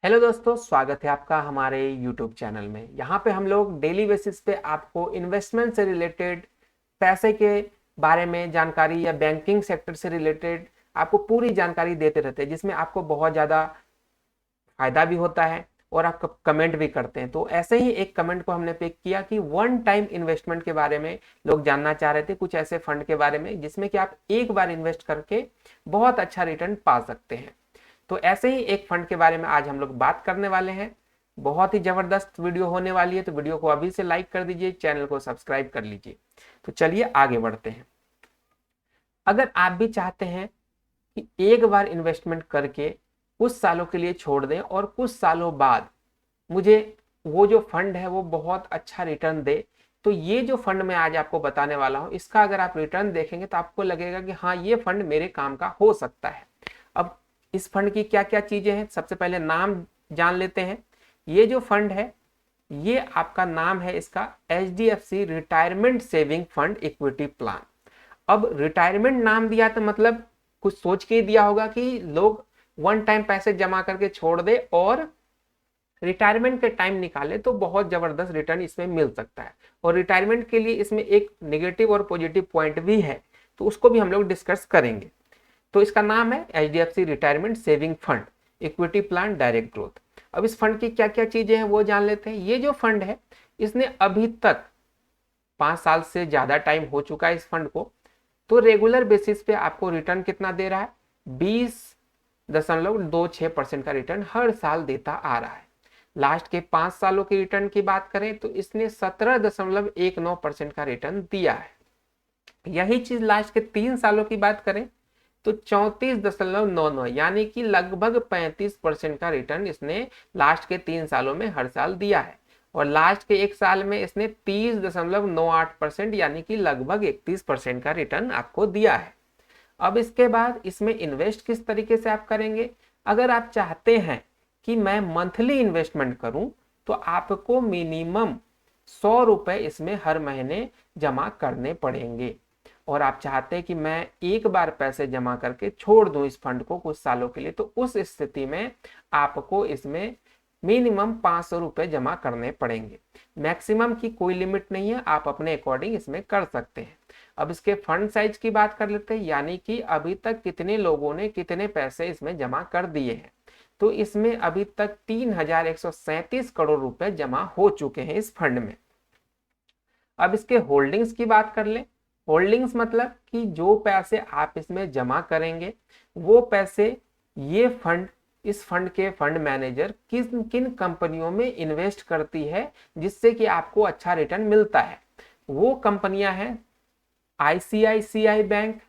Hello दोस्तों, स्वागत है आपका हमारे YouTube चैनल में। यहाँ पे हम लोग डेली बेसिस पे आपको इन्वेस्टमेंट से रिलेटेड, पैसे के बारे में जानकारी या बैंकिंग सेक्टर से रिलेटेड आपको पूरी जानकारी देते रहते हैं, जिसमें आपको बहुत ज़्यादा फायदा भी होता है और आप कमेंट भी करते हैं। तो ऐसे ही एक कमेंट को हमने पिक किया कि वन टाइम इन्वेस्टमेंट के बारे में लोग जानना चाह रहे थे, कुछ ऐसे फंड के बारे में जिसमें कि आप एक बार इन्वेस्ट करके बहुत अच्छा रिटर्न पा सकते हैं। तो ऐसे ही एक फंड के बारे में आज हम लोग बात करने वाले हैं। बहुत ही जबरदस्त वीडियो होने वाली है, तो वीडियो को अभी से लाइक कर दीजिए, चैनल को सब्सक्राइब कर लीजिए। तो चलिए आगे बढ़ते हैं। अगर आप भी चाहते हैं कि एक बार इन्वेस्टमेंट करके कुछ सालों के लिए छोड़ दें और कुछ सालों बाद मुझे वो जो फंड है वो बहुत अच्छा रिटर्न दे, तो ये जो फंड मैं आज आपको बताने वाला हूं, इसका अगर आप रिटर्न देखेंगे तो आपको लगेगा कि हाँ, ये फंड मेरे काम का हो सकता है। अब इस फंड की क्या क्या चीजें हैं, सबसे पहले नाम जान लेते हैं। ये जो फंड है, ये आपका नाम है इसका HDFC retirement saving fund equity plan. अब रिटायरमेंट नाम दिया तो मतलब कुछ सोच के ही दिया होगा कि लोग वन टाइम पैसे जमा करके छोड़ दे और रिटायरमेंट के टाइम निकाले तो बहुत जबरदस्त रिटर्न इसमें मिल सकता है। और रिटायरमेंट के लिए इसमें एक नेगेटिव और पॉजिटिव पॉइंट भी है, तो उसको भी हम लोग डिस्कस करेंगे। तो इसका नाम है HDFC retirement saving fund equity plan direct growth. अब इस फंड की क्या क्या चीजें हैं वो जान लेते हैं। ये जो फंड है, इसने अभी तक 5 साल से ज्यादा टाइम हो चुका है इस फंड को। तो रेगुलर बेसिस पे आपको रिटर्न कितना दे रहा है? 20.26% का रिटर्न हर साल देता आ रहा है। लास्ट के 5 सालों की रिटर्न की बात करें तो इसने 17.19% का रिटर्न दिया है। यही चीज लास्ट के 3 सालों की बात करें तो 34.99 यानी कि लगभग 35% का रिटर्न इसने लास्ट के 3 सालों में हर साल दिया है। और लास्ट के 1 साल में इसने 30.98% यानी कि लगभग 31% का रिटर्न आपको दिया है। अब इसके बाद इसमें इन्वेस्ट किस तरीके से आप करेंगे? अगर आप चाहते हैं कि मैं मंथली इन्वेस्टमेंट करूं तो आपको मिनिमम 100 रुपए इसमें हर महीने जमा करने पड़ेंगे। और आप चाहते हैं कि मैं एक बार पैसे जमा करके छोड़ दूं इस फंड को कुछ सालों के लिए, तो उस स्थिति में आपको इसमें मिनिमम 500 रुपए जमा करने पड़ेंगे। मैक्सिमम की कोई लिमिट नहीं है, आप अपने अकॉर्डिंग इसमें कर सकते हैं। अब इसके फंड साइज की बात कर लेते हैं, यानी कि अभी तक कितने लोगों ने कितने पैसे इसमें जमा कर दिए हैं। तो इसमें अभी तक 3,137 करोड़ रुपए जमा हो चुके हैं इस फंड में। अब इसके होल्डिंग्स की बात कर लें। होल्डिंग्स मतलब कि जो पैसे आप इसमें जमा करेंगे वो पैसे ये फंड, इस फंड के फंड मैनेजर किन किन कंपनियों में इन्वेस्ट करती है जिससे कि आपको अच्छा रिटर्न मिलता है। वो कंपनियां हैं ICICI बैंक,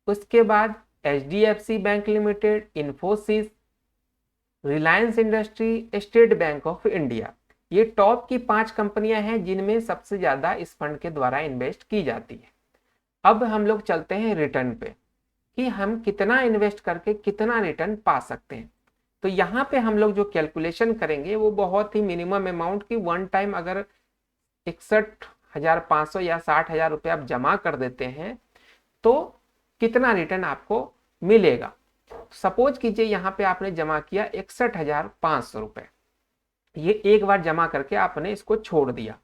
उसके बाद HDFC bank limited, Infosys, Reliance industry, state bank of India. ये टॉप की 5 कंपनियां हैं जिनमें सबसे ज्यादा इस फंड के द्वारा इन्वेस्ट की जाती है। अब हम लोग चलते हैं रिटर्न पे कि हम कितना इन्वेस्ट करके कितना रिटर्न पा सकते हैं। तो यहाँ पे हम लोग जो कैलकुलेशन करेंगे वो बहुत ही मिनिमम अमाउंट की वन टाइम अगर 61,500 या 60,000 रुपये आप जमा कर देते हैं तो कितना रिटर्न आपको मिलेगा। सपोज कीजिए यहाँ पे आपने जमा किया 61,500 रुपए, ये एक बार जमा करके आपने इसको छोड़ दिया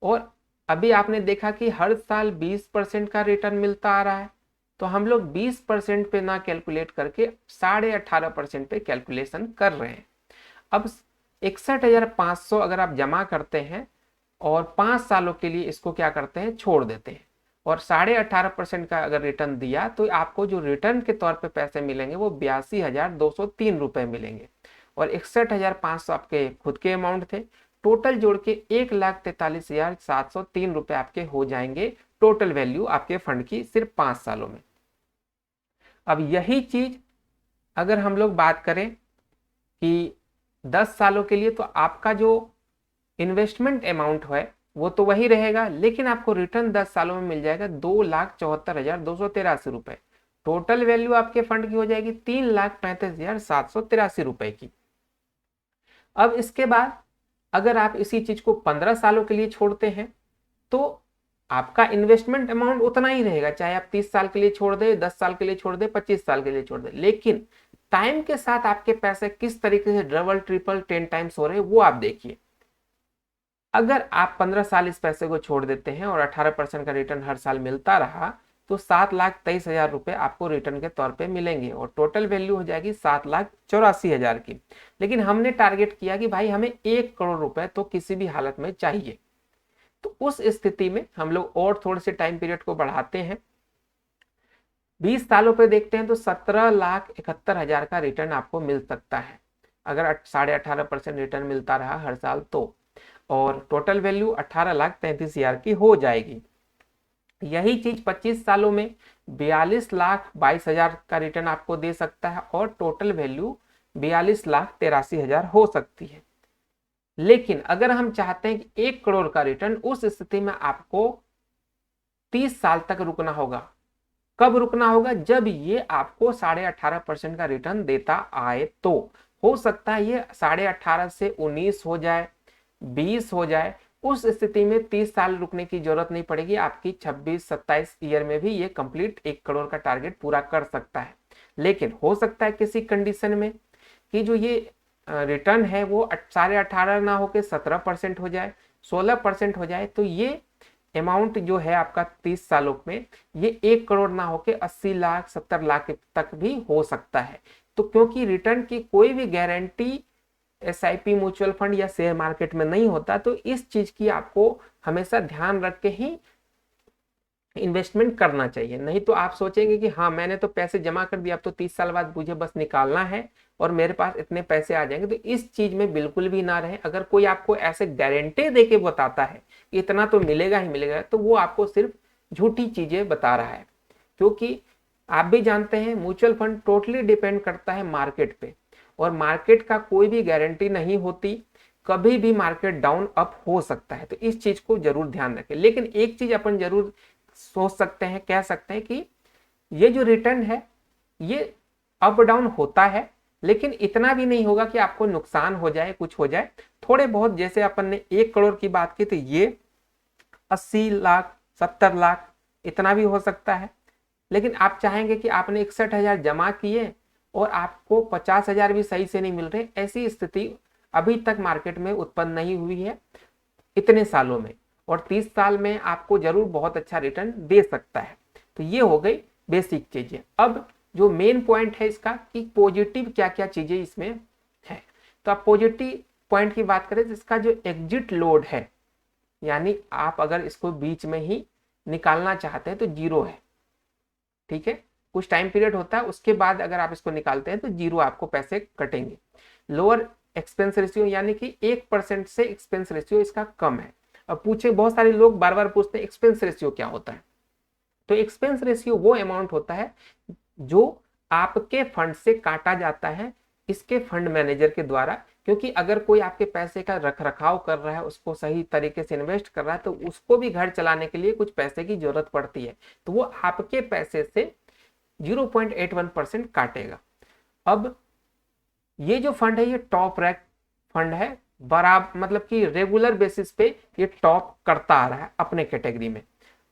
और अभी आपने देखा कि हर साल 20% का रिटर्न मिलता आ रहा है। तो हम लोग 20% पे ना कैलकुलेट करके 18.5% पे कैलकुलेशन कर रहे हैं। अब 61,500 अगर आप जमा करते हैं और 5 सालों के लिए इसको क्या करते हैं, छोड़ देते हैं, और 18.5% का अगर रिटर्न दिया तो आपको जो रिटर्न के तौर पे पैसे मिलेंगे वो 82,203 रुपए मिलेंगे। और 61,500 आपके खुद के अमाउंट थे, टोटल जोड़ के 1,43,703 रुपए आपके हो जाएंगे टोटल वैल्यू आपके फंड की सिर्फ 5 सालों में। अब यही चीज अगर हम लोग बात करें कि 10 सालों के लिए, तो आपका जो इन्वेस्टमेंट अमाउंट है वो तो वही रहेगा, लेकिन आपको रिटर्न 10 सालों में मिल जाएगा 2,74,283 रुपए। टोटल वैल्यू आपके फंड की हो जाएगी 3,35,783 रुपए की। अब इसके बाद अगर आप इसी चीज को 15 सालों के लिए छोड़ते हैं तो आपका इन्वेस्टमेंट अमाउंट उतना ही रहेगा, चाहे आप 30 साल के लिए छोड़ दे, 10 साल के लिए छोड़ दे, 25 साल के लिए छोड़ दे, लेकिन टाइम के साथ आपके पैसे किस तरीके से डबल ट्रिपल 10 टाइम्स हो रहे हैं वो आप देखिए। अगर आप 15 साल इस पैसे को छोड़ देते हैं और 18% का रिटर्न हर साल मिलता रहा तो 7,23,000 रुपए आपको रिटर्न के तौर पे मिलेंगे और टोटल वैल्यू हो जाएगी 7,84,000 की। लेकिन हमने टारगेट किया कि भाई हमें 1 करोड़ रुपए तो किसी भी हालत में चाहिए, तो उस स्थिति में हम लोग और थोड़े से टाइम पीरियड को बढ़ाते हैं, 20 सालों पे देखते हैं तो 17,71,000 का रिटर्न आपको मिल सकता है अगर 18.5% रिटर्न मिलता रहा हर साल तो, और टोटल वैल्यू 18,33,000 की हो जाएगी। यही चीज 25 सालों में 42,22,000 का रिटर्न आपको दे सकता है और टोटल वैल्यू 42,83,000 हो सकती है। लेकिन अगर हम चाहते हैं कि 1 करोड़ का रिटर्न, उस स्थिति में आपको 30 साल तक रुकना होगा। कब रुकना होगा? जब ये आपको 18.5% का रिटर्न देता आए तो। हो सकता है ये 18.5 से 19 हो जाए, 20 हो जाए, उस स्थिति में 30 साल रुकने की जरूरत नहीं पड़ेगी, आपकी 26-27 ईयर में भी ये कंप्लीट 1 करोड़ का टारगेट पूरा कर सकता है। लेकिन हो सकता है किसी कंडीशन में कि जो ये रिटर्न है वो 18.5 ना होकर 17% हो जाए, 16% हो जाए, तो ये अमाउंट जो है आपका 30 सालों में ये 1 करोड़ ना होके 80 लाख 70 लाख तक भी हो सकता है। तो क्योंकि रिटर्न की कोई भी गारंटी एसआईपी, म्यूचुअल फंड या शेयर मार्केट में नहीं होता, तो इस चीज की आपको हमेशा ध्यान रख के ही इन्वेस्टमेंट करना चाहिए। नहीं तो आप सोचेंगे कि हाँ मैंने तो पैसे जमा कर दिया, अब तो 30 साल बाद मुझे बस निकालना है और मेरे पास इतने पैसे आ जाएंगे, तो इस चीज में बिल्कुल भी ना रहे। अगर कोई आपको ऐसे गारंटी दे के बताता है कि इतना तो मिलेगा ही मिलेगा, तो वो आपको सिर्फ झूठी चीजें बता रहा है। क्योंकि आप भी जानते हैं म्यूचुअल फंड टोटली डिपेंड करता है मार्केट पे, और मार्केट का कोई भी गारंटी नहीं होती, कभी भी मार्केट डाउन अप हो सकता है। तो इस चीज को जरूर ध्यान रखें। लेकिन एक चीज अपन जरूर सोच सकते हैं, कह सकते हैं कि ये जो रिटर्न है ये अप डाउन होता है, लेकिन इतना भी नहीं होगा कि आपको नुकसान हो जाए, कुछ हो जाए। थोड़े बहुत, जैसे अपन ने 1 करोड़ की बात की तो ये 80 लाख 70 लाख इतना भी हो सकता है। लेकिन आप चाहेंगे कि आपने 61,000 जमा किए और आपको 50,000 भी सही से नहीं मिल रहे, ऐसी स्थिति अभी तक मार्केट में उत्पन्न नहीं हुई है इतने सालों में, और 30 साल में आपको जरूर बहुत अच्छा रिटर्न दे सकता है। तो ये हो गई बेसिक चीजें। अब जो मेन पॉइंट है इसका कि पॉजिटिव क्या क्या चीजें इसमें है, तो आप पॉजिटिव पॉइंट की बात करें तो इसका जो एग्जिट लोड है, यानी आप अगर इसको बीच में ही निकालना चाहते हैं तो 0 है। ठीक है, कुछ टाइम पीरियड होता है, उसके बाद अगर आप इसको निकालते हैं तो 0 आपको पैसे कटेंगे। लोअर एक्सपेंस रेशियो, यानी कि 1% से एक्सपेंस रेशियो इसका कम है। अब पूछे, बहुत सारे लोग बार बार पूछते हैं एक्सपेंस रेशियो क्या होता है। तो एक्सपेंस रेशियो वो अमाउंट होता है जो आपके फंड से काटा जाता है इसके फंड मैनेजर के द्वारा। क्योंकि अगर कोई आपके पैसे का रख रखाव कर रहा है, उसको सही तरीके से इन्वेस्ट कर रहा है, तो उसको भी घर चलाने के लिए कुछ पैसे की जरूरत पड़ती है, तो वो आपके पैसे से 0.81% काटेगा। अब ये जो फंड है ये टॉप रैंक फंड है, बराबर मतलब कि रेगुलर बेसिस पे ये टॉप करता आ रहा है अपने कैटेगरी में।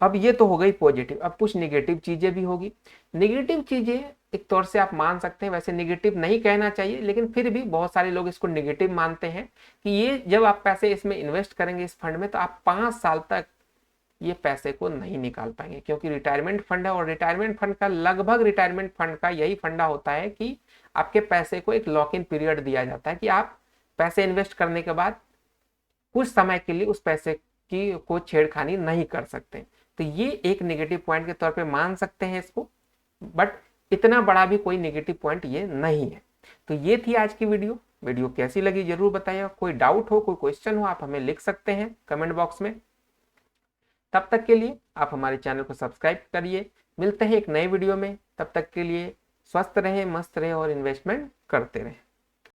अब ये तो हो गई पॉजिटिव। अब कुछ नेगेटिव चीजें भी होगी। नेगेटिव चीजें एक तौर से आप मान सकते हैं, वैसे नेगेटिव नहीं कहना चाहिए, लेकिन फिर भी बहुत सारे लोग इसको नेगेटिव मानते हैं कि ये जब आप पैसे इसमें इन्वेस्ट करेंगे इस फंड में, तो आप 5 साल तक ये पैसे को नहीं निकाल पाएंगे। क्योंकि रिटायरमेंट फंड है, और रिटायरमेंट फंड का लगभग रिटायरमेंट फंड का यही फंडा होता है कि आपके पैसे को एक लॉक इन पीरियड दिया जाता है कि आप पैसे इन्वेस्ट करने के बाद कुछ समय के लिए उस पैसे की कोई छेड़खानी नहीं कर सकते। तो ये एक नेगेटिव पॉइंट के तौर पे मान सकते हैं इसको, बट इतना बड़ा भी कोई नेगेटिव पॉइंट ये नहीं है। तो ये थी आज की वीडियो कैसी लगी जरूर बताइएगा। कोई डाउट हो, कोई क्वेश्चन हो, आप हमें लिख सकते हैं कमेंट बॉक्स में। तब तक के लिए आप हमारे चैनल को सब्सक्राइब करिए। मिलते हैं एक नए वीडियो में, तब तक के लिए स्वस्थ रहें, मस्त रहें और इन्वेस्टमेंट करते रहें।